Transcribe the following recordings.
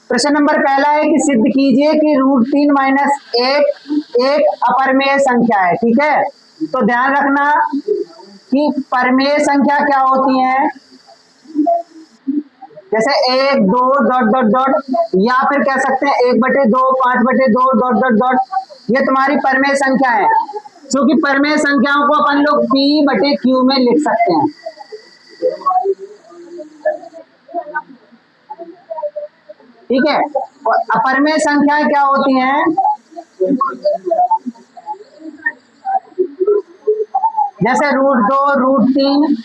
प्रश्न नंबर पहला है कि सिद्ध कीजिए कि √3 - 1 एक अपरमेय संख्या है। ठीक है, तो ध्यान रखना कि परमेय संख्या क्या होती है, जैसे 1 2 डॉट डॉट डॉट, या फिर कह सकते हैं 1/2 5/2 डॉट डॉट डॉट, ये तुम्हारी परमेय संख्या है। क्योंकि परमेय संख्याओं को अपन लोग P/Q में लिख सकते हैं। ठीक है, और अपरमेय संख्याएं क्या होती हैं, जैसे √2 √3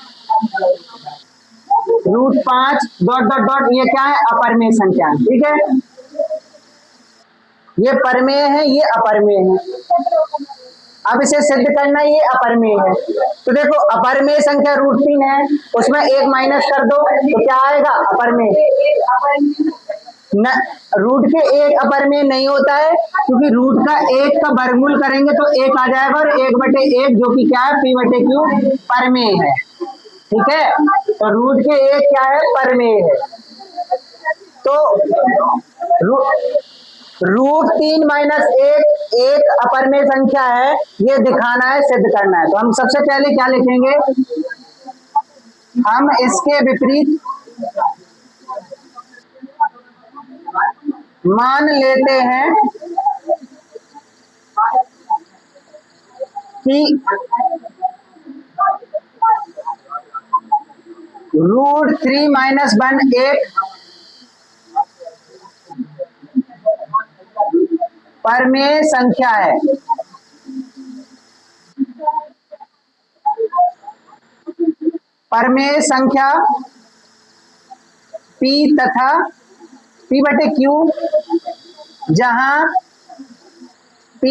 √5 डॉट डॉट डॉट, ये क्या है, अपरमेय संख्या। ठीक है, ये परमेय है, ये अपरमेय है। अब इसे सिद्ध करना, ये अपरमेय है। तो देखो अपरमेय संख्या √3 है, उसमें 1 माइनस कर दो तो क्या आएगा, अपरमेय। रूट के 1 अपरमेय नहीं होता है, क्योंकि रूट का 1 का वर्गमूल करेंगे तो 1 आ जाएगा, और 1/1 जो कि क्या है, P/Q परमेय है। ठीक है, तो रूट के 1 क्या है, परमेय है। तो √3 - 1 एक अपरमेय संख्या है, ये दिखाना है, सिद्ध करना है। तो हम सबसे पहले क्या लिखेंगे, हम इसके विपरीत मान लेते हैं कि √3 - 1 एक परमेय संख्या है। परमेय संख्या P तथा P/Q, जहां P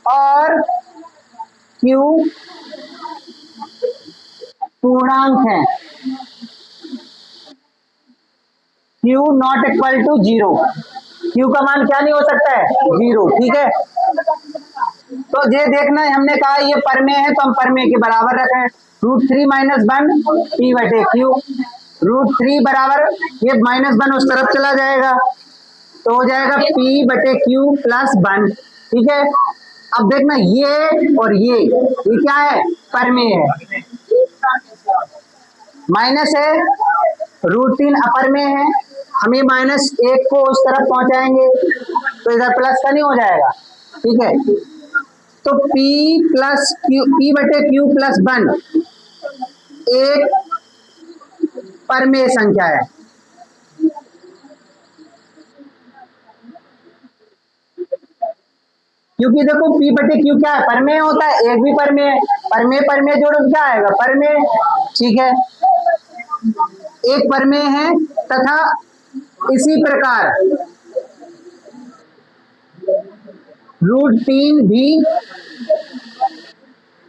और Q पूर्णांक हैं, Q not equal to 0, Q का मान क्या नहीं हो सकता है, 0। ठीक है, तो ये देखना है, हमने कहा ये परमेय है तो हम परमेय के बराबर रखें। √3 - 1 P/Q, √3 बराबर, ये -1 उस तरफ चला जाएगा तो हो जाएगा P/Q + 1। ठीक है, अब देखना ये और ये क्या है, परमेय है। माइनस है, √3 अपरमेय है, हम ये -1 को उस तरफ पहुंचाएंगे तो इधर प्लस का नहीं हो जाएगा। ठीक है, तो P/Q + 1 एक परमेय संख्या है। क्योंकि देखो P/Q क्या है, परमेय होता है, एक भी परमेय है, परमेय परमेय जोड़ो क्या आएगा, परमेय। ठीक है, एक परमेय है, तथा इसी प्रकार √3 भी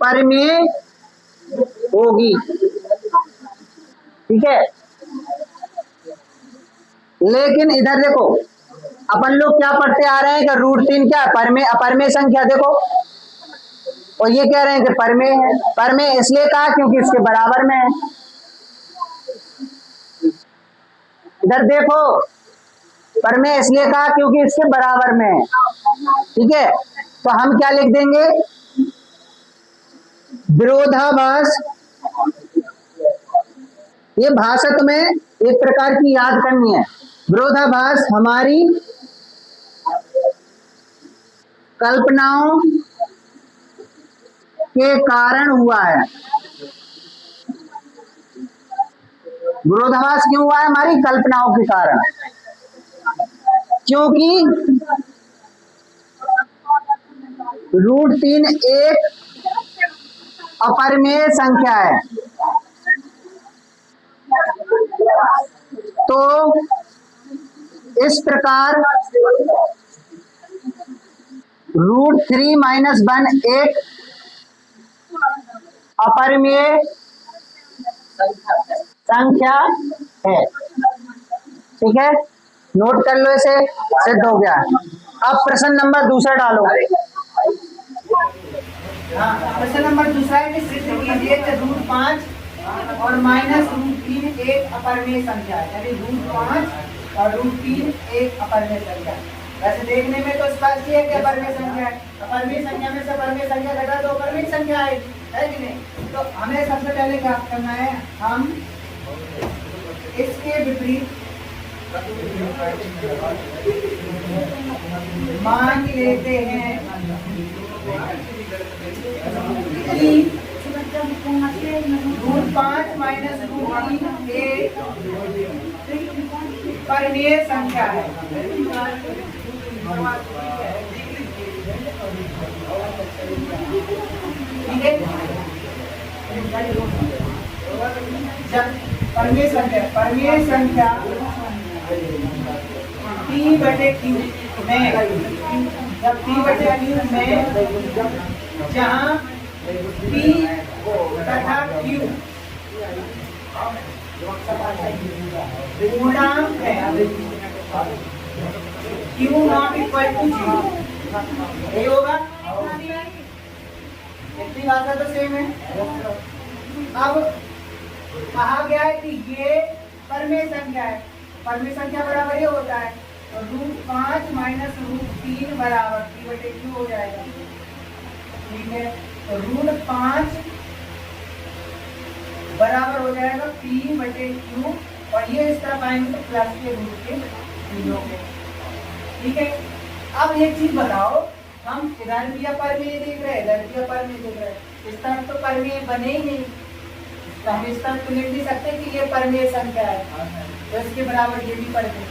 परमेय होगी। ठीक है, लेकिन इधर देखो अपन लोग क्या पढ़ते आ रहे हैं कि √3 क्या परमेय अपरमेय संख्या, देखो, और ये कह रहे हैं कि परमेय है। परमेय इसलिए कहा क्योंकि इसके बराबर में है। इधर देखो, परमेय इसलिए कहा क्योंकि इसके बराबर में है। ठीक है, तो हम क्या लिख देंगे, विरोधाभास। ये भाषा तुम्हें एक प्रकार की याद करनी है। विरोधाभास हमारी कल्पनाओं के कारण हुआ है। विरोधाभास क्यों हुआ है, हमारी कल्पनाओं के कारण, क्योंकि √3 एक अपरमेय संख्या है। तो इस प्रकार √3 - 1 एक अपरमेय संख्या है। ठीक है, नोट कर लो, इसे सिद्ध हो गया। अब प्रश्न नंबर दूसरा डालो। प्रश्न नंबर दूसरा है कि सिद्ध कीजिए कि √5 और -√3 एक अपरमेय संख्या है, यानी √5 और √3 एक अपरिमेय संख्या। वैसे देखने में तो स्पष्ट ही है कि अपरिमेय संख्या है। अपरिमेय संख्या में से अपरिमेय संख्या घटा तो अपरिमेय संख्या आएगी, है कि नहीं? तो हमें सबसे पहले क्या करना है, हम इसके विपरीत मान लेते हैं कि √5 माइनस √3 एक परिमेय संख्या है। ठीक है, जब परिमेय संख्या P/Q में, जब P/Q में जहाँ P तथा Q पूर्णांक है, Q नॉट इक्वल टू 0, यही होगा। इतनी भाषा तो सेम है। अब कहा गया है कि ये परिमेय संख्या है, परिमेय संख्या बराबर ये होता है, तो √5 माइनस √3 बराबर P/Q हो जाएगा। ठीक है, तो √5 बराबर हो जाएगा P/Q, और ये इस तरफ आएंगे तो प्लस के रूट के 0 के। ठीक है, अब एक चीज बताओ, हम इधर भी अपरिमेय देख रहे हैं, इधर भी अपरिमेय देख रहे हैं, इस तरफ तो परिमेय बने ही नहीं, तो हम इस तरफ तो लिख नहीं सकते कि ये परिमेय संख्या है, तो इसके बराबर ये भी परिमेय,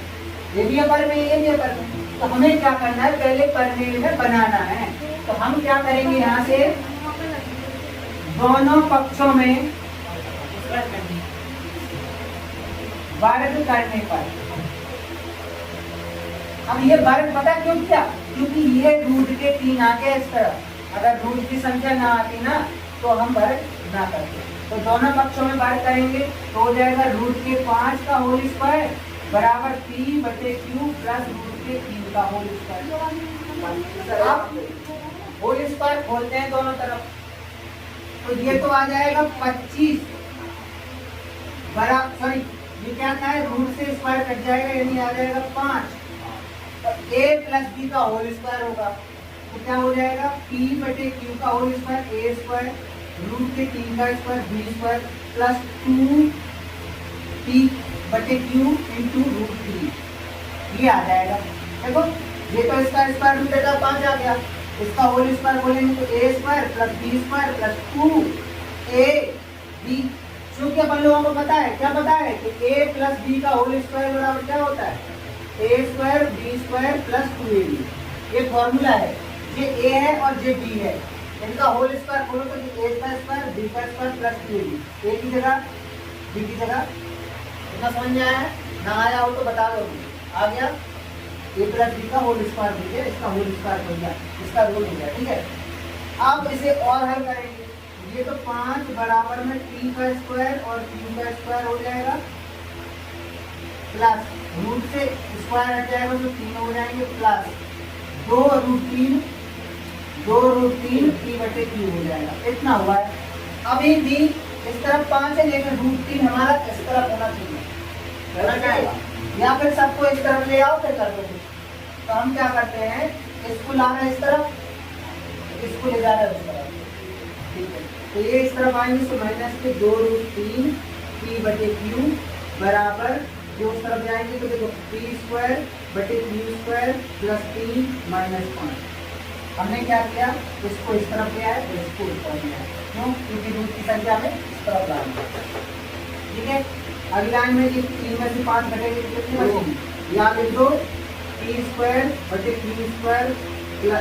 ये भी अपरिमेय, ये भी अपरिमेय। तो हमें क्या करना है, पहले परिमेय में बनाना है। तो हम क्या करेंगे, यहाँ से दोनों पक्षों में वर्ग करने पर, अब ये वर्ग पता क्यों किया, क्योंकि ये रूट के 3 आके इस तरह, अगर रूट की संख्या ना आती ना तो हम वर्ग ना करते। तो दोनों पक्षों में वर्ग करेंगे तो हो जाएगा √5 का होल स्क्वायर बराबर P/Q प्लस √3 का होल स्क्वायर। अब होल स्क्वायर खोलते हैं दोनों तरफ, तो ये तो आ जाएगा 25 बराबर, सॉरी ये क्या है, रूट से स्क्वायर कट जाएगा, यानी आ जाएगा 5, तो a प्लस b का होल स्क्वायर होगा, तो क्या हो जाएगा P/Q का होल स्क्वायर a स्क्वायर √3 का square b square plus 2P/Q into √3, ये आ जाएगा। देखो ये तो इसका स्क्वायर रूट है, 5 आ गया, इसका होल स्क्वायर बोलेंगे तो a square plus b square plus 2ab, क्योंकि अपन लोगों को पता है, क्या पता है कि a प्लस b का होल स्क्वायर बराबर क्या होता है, a square b square plus 2ab, ये फॉर्मूला है। ये a है और ये b है, इनका होल स्क्वायर खोलो तो ये a का स्क्वायर b का स्क्वायर प्लस 2ab, a की जगह b की जगह। इतना समझ में आया है? ना आया हो तो बता दो, आ गया, a प्लस b का होल स्क्वायर हो गया, इसका होल स्क्वायर हो गया, इसका रूट हो गया। ठीक है, अब इसे और हल करेंगे, ये तो 5 बराबर में t का स्क्वायर और q का स्क्वायर हो जाएगा, प्लस रूट से स्क्वायर हट जाएगा तो 3 हो जाएंगे, प्लस 2√3 P/Q हो जाएगा। इतना हुआ है। अभी भी इस तरफ 5 है, लेकिन √3 हमारा इस तरफ होना चाहिए, या फिर सबको इस तरफ ले आओ फिर कर दो। तो हम क्या करते हैं, इसको ला रहे हैं इस तरफ, इसको ले जा रहे हैं उस तरफ। ठीक है, तो ये इस तरफ आएंगे तो माइनस के 2√3 P/Q बराबर, जो उस तरफ जाएंगे तो देखो P/Q² प्लस 3 माइनस 5। हमने क्या किया, इसको इस तरफ ले आए, इसको इस तरफ ले आए, क्यों, क्योंकि रूट की संख्या में इस तरफ लाएंगे। ठीक है, अगली लाइन में ये 3 में से 5 घटेंगे तो कितनी बचेगी, यहाँ लिख दो P²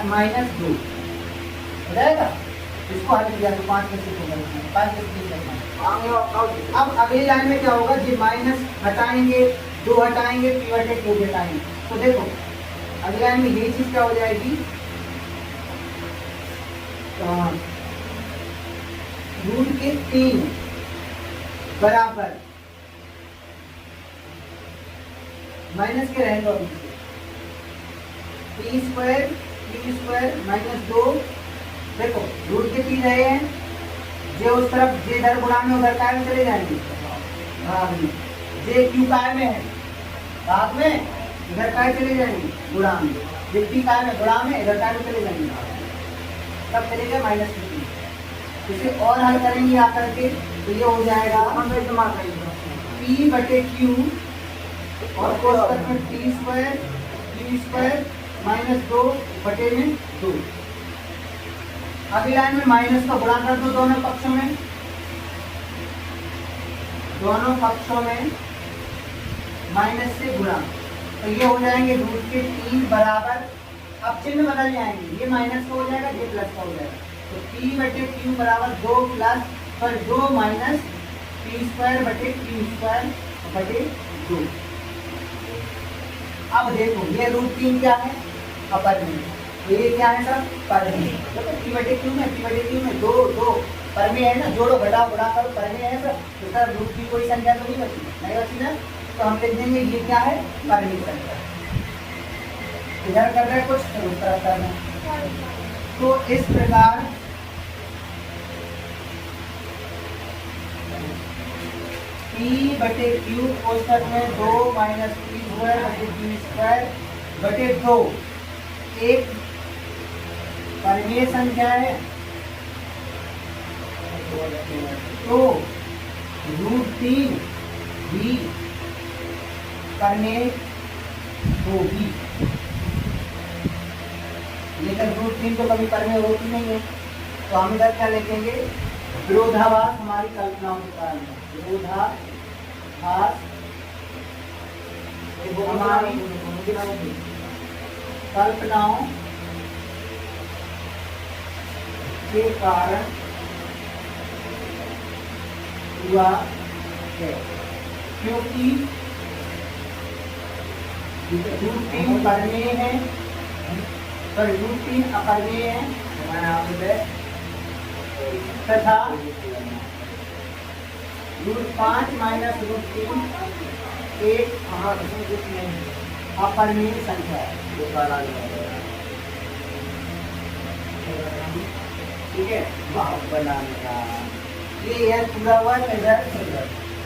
माइनस 2 हो जाएगा। इसको हल किया तो 5 में से 5 में से। अब अगली लाइन में क्या होगा, जी माइनस हटाएंगे, 2 हटाएंगे, P/Q हटाएंगे, तो देखो अगली लाइन में ये चीज क्या हो जाएगी, √3 बराबर माइनस के रहेगा P² माइनस 2, देखो रूट के 3 रहे हैं, जे उस तरफ जे इधर गुणा में उधर काय में चले जाएंगे, जे क्यू काय में है भाग में इधर काय चले जाएंगे गुणा में, फिफ्टी काय में गुणा में, इधर काय में चले जाएंगे, तब चले गए -50। इसे और हल करेंगे आकर के तो ये हो जाएगा P बटे Q और कोष्ठक में T स्क्वायर Q स्क्वायर -2 बटे में 2। अगली लाइन में माइनस का गुणा कर दो दोनों पक्षों में, दोनों पक्षों में माइनस से गुणा, तो ये हो जाएंगे √3 बराबर, अब चिन्ह बदल जाएंगे, ये माइनस का हो जाएगा, ये प्लस का हो जाएगा, तो P बटे Q बराबर 2 प्लस पर 2 माइनस P स्क्वायर बटे Q स्क्वायर बटे 2। अब देखो ये √3 क्या है अपर में, ये क्या है सर पर में, तो P बटे Q में 2 पर में है ना, जोड़ो घटाओ गुणा करो पर में है सर, तो सर √3 कोई संख्या तो नहीं बची ना, तो हम लिख देंगे ये क्या है पर में संख्या। इधर कर रहे कुछ तो उत्तर करना, तो इस प्रकार P बटे Q कोष्ठक में 2 माइनस P स्क्वायर बटे Q स्क्वायर बटे 2 एक परिमेय संख्या है, तो √3 भी परिमेय होगी, लेकिन √3 तो कभी परिमेय होती नहीं है, तो हम इधर क्या लिखेंगे विरोधाभास हमारी कल्पनाओं के कारण है, विरोधाभास हमारी कल्पनाओं के कारण हुआ है, क्योंकि √3 परिमेय है, पर √3 अपरिमेय है तथा √5 माइनस √3 एक अपरिमेय संख्या है, ठीक है। बनाने का ये पूरा हुआ, इधर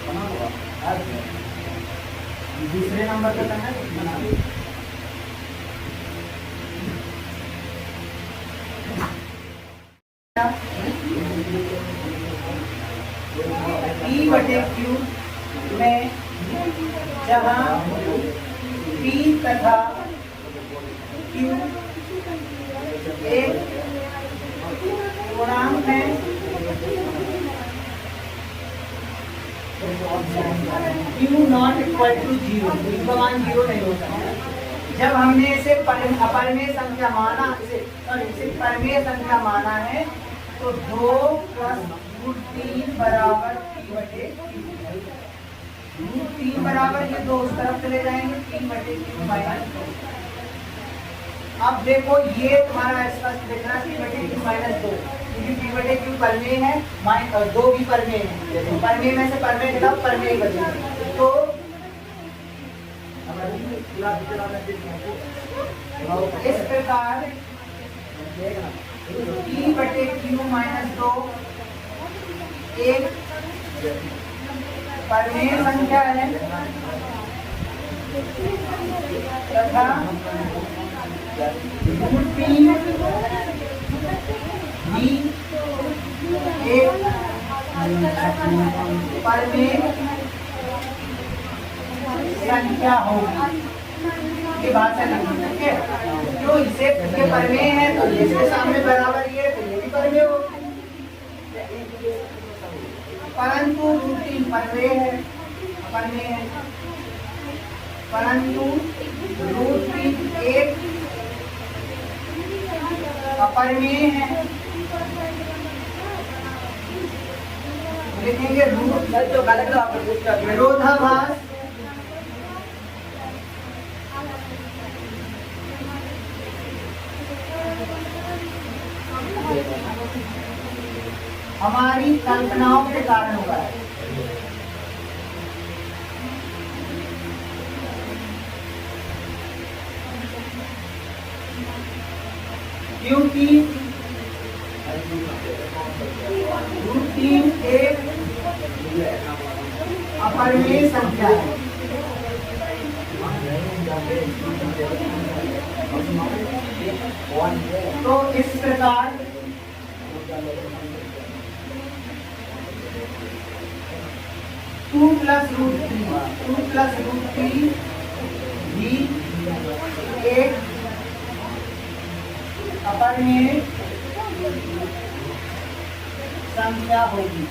बना हुआ, दूसरे नंबर पे करना है बना दो। P बटे Q में जहाँ P तथा Q एक पूर्णांक है, Q not equal to 0, Q का मान 0 नहीं होता है। जब हमने इसे अपरिमेय संख्या माना, इसे परिमेय संख्या माना है, तो 2 प्लस √3 बराबर P बटे Q, √3 बराबर ये 2 उस तरफ चले जाएंगे, P बटे Q माइनस 2। अब देखो ये तुम्हारा स्पष्ट दिख रहा है P बटे Q माइनस 2, क्योंकि P बटे Q परमेय है, 2 भी परमेय है, परमेय में से परमेय निकाल, परमेय बचेगा, तो इस प्रकार P बटे Q माइनस 2 एक परिमेय संख्या है तथा √3 भी एक परिमेय संख्या होगी, ये बात है, ठीक है। जो इसे ये परिमेय है तो इसके सामने बराबर ये, तो ये भी परिमेय होगी, परंतु √3 परिमेय है, परिमेय है, परंतु √3 एक अपरिमेय है, लिखेंगे विरोधाभास हमारी कल्पनाओं के कारण हुआ है। क्योंकि √3 एक अपरिमेय संख्या है, तो इस प्रकार 2 + √3 भी एक अपरिमेय संख्या होगी।